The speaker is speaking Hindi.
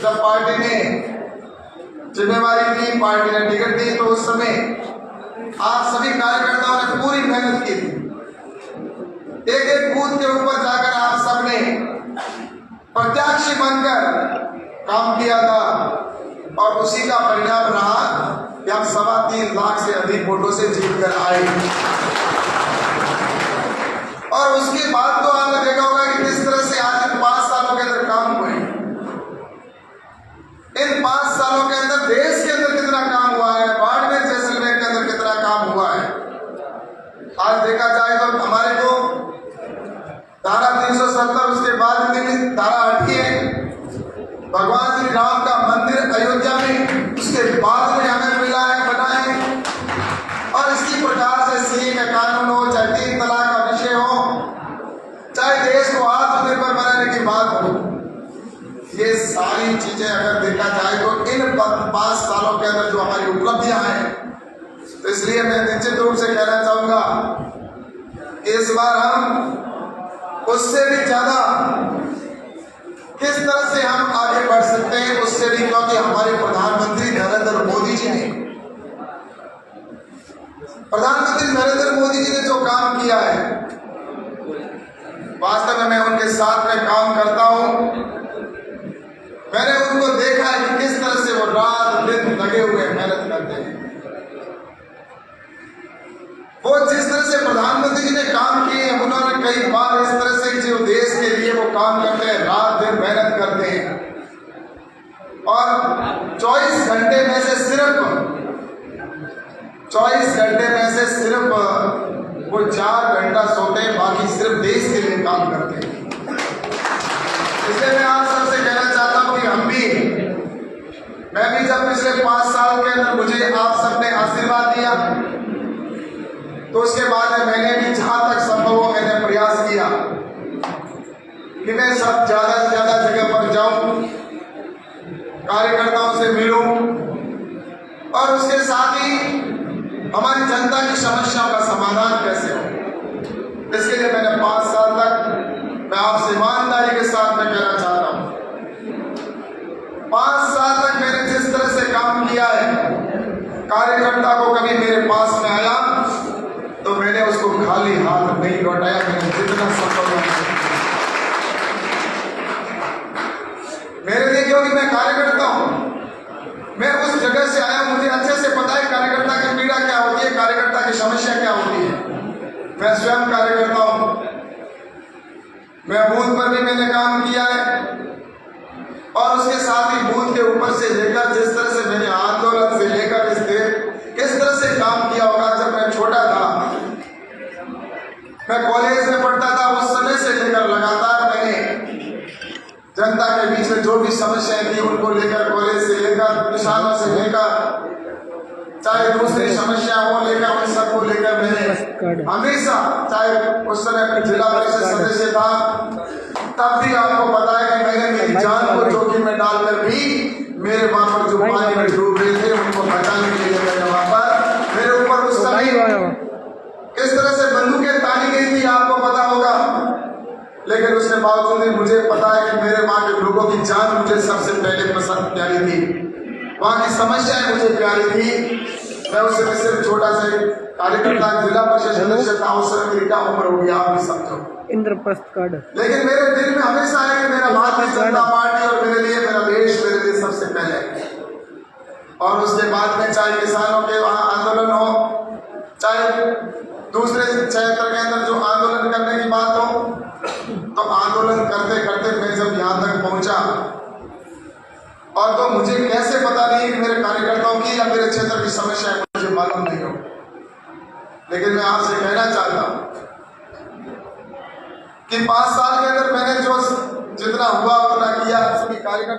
जब पार्टी ने जिम्मेवारी दी, पार्टी ने टिकट दी, तो उस समय आप सभी कार्यकर्ताओं ने पूरी मेहनत की थी। एक एक बूथ के ऊपर जाकर आप सबने प्रत्याशी बनकर काम किया था और उसी का परिणाम रहा कि हम 3.25 लाख से अधिक वोटों से जीत कर आए। और उसके बाद तो आपने देखा होगा कि किस तरह से आज इन 5 सालों के अंदर काम हुए। इन 5 सालों के अंदर देश के अंदर कितना काम हुआ है, बाड़मेर जैसलमेर के अंदर कितना काम हुआ है। आज देखा जाए तो हमारे को धारा 370, उसके बाद में धारा 8 है, भगवान श्री राम का मंदिर अयोध्या में, उसके बाद में हमें मिला है, बना है। और इसी प्रकार से सीए का कानून हो, चाहे 3 तलाक का विषय हो, चाहे देश को आत्मनिर्भर बनाने की बात हो, ये सारी चीजें अगर देखा जाए तो इन 5 सालों के अंदर जो हमारी उपलब्धियां हैं, तो इसलिए मैं निश्चित रूप से कहना चाहूंगा कि इस बार हम उससे भी ज्यादा किस तरह से हम आगे बढ़ सकते हैं, उससे भी, क्योंकि हमारे प्रधानमंत्री नरेंद्र मोदी जी ने जो काम किया है, वास्तव में मैं उनके साथ में काम करता हूं। मैंने उनको देखा है कि किस तरह से वो रात दिन लगे हुए मेहनत करते हैं। वो जिस तरह से प्रधानमंत्री जी ने काम किए हैं, उन्होंने कई बार इस तरह से जो देश के लिए वो काम करते हैं, रात दिन मेहनत करते हैं और 24 घंटे में से सिर्फ वो 4 घंटा सोते हैं, बाकी सिर्फ देश के लिए काम करते हैं। इसलिए मैं आप सबसे कहना चाहता हूं कि मैं भी जब पिछले 5 साल के अंदर मुझे आप सबने आशीर्वाद दिया, तो उसके बाद मैंने भी जहां तक संभव हो मैंने प्रयास किया कि मैं सब ज्यादा से ज्यादा जगह पर जाऊं, कार्यकर्ताओं से मिलूं और उसके साथ ही हमारी जनता की समस्याओं का समाधान कैसे हो। इसके लिए मैंने 5 साल तक मैं आपसे ईमानदारी के साथ में कहना चाहता हूं, 5 साल तक मैंने जिस तरह से काम किया है, कार्यकर्ता को कभी मेरे पास में आया तो मैंने उसको खाली हाथ नहीं लौटाया। मैंने जितना संभव मेरे लिए, क्योंकि मैं कार्यकर्ता हूं, मैं उस जगह से आया, मुझे अच्छे से पता है कार्यकर्ता की पीड़ा क्या होती है, कार्यकर्ता की समस्या क्या होती है। मैं स्वयं कार्यकर्ता हूं, मैं बूथ पर भी मैंने काम किया है और उसके साथ ही बूथ के ऊपर से लेकर जिस तरह से मैंने आंदोलन से लेकर किस तरह से काम किया होगा। जब मैं छोटा था, मैं कॉलेज में पढ़ता था, उस समय से लेकर लगातार मैंने जनता के बीच में जो भी समस्याएं थी उनको लेकर, कॉलेज से लेकर, किसानों से लेकर, चाहे दूसरी समस्या हो लेकर, उन सबको लेकर मैंने हमेशा, चाहे उस समय जिला परिषद सदस्य था, तब भी आपको पता है कि मैंने मेरी जान को जोखिम में डालकर भी मेरे वहां पर जो पानी में डूब रहे थे उनको बचाने के लिए मैंने वहां पर, मेरे ऊपर उस समय किस तरह से बंदूकें तानी गई थी आपको पता होगा, लेकिन उसके बावजूद भी मुझे पता है कि मेरे वहां के लोगों की जान मुझे सबसे पहले पसंद प्यारी थी, वहां की समस्याएं मुझे प्यारी थी। मैं उस समय सिर्फ छोटा सा कार्यकर्ता, जिला परिषद सदस्य था, उस समय मेरी क्या उम्र होगी आप भी समझो, इंद्रप्रस्थ कार्ड। लेकिन मेरे दिल में हमेशा है कि मेरा भारतीय जनता पार्टी और मेरे लिए मेरा देश, मेरे लिए सबसे पहले। और उसके बाद में चाहे किसानों के वहां आंदोलन हो, चाहे दूसरे क्षेत्र के अंदर जो आंदोलन करने की बात हो, तो आंदोलन करते करते मैं जब यहाँ तक पहुंचा, और तो मुझे कैसे पता नहीं कि मेरे कार्यकर्ताओं की या मेरे क्षेत्र की समस्या मुझे मालूम नहीं हो, लेकिन मैं आपसे कहना चाहता हूं कि 5 साल के अंदर मैंने जो जितना हुआ उतना किया। सभी कार्यकर्ता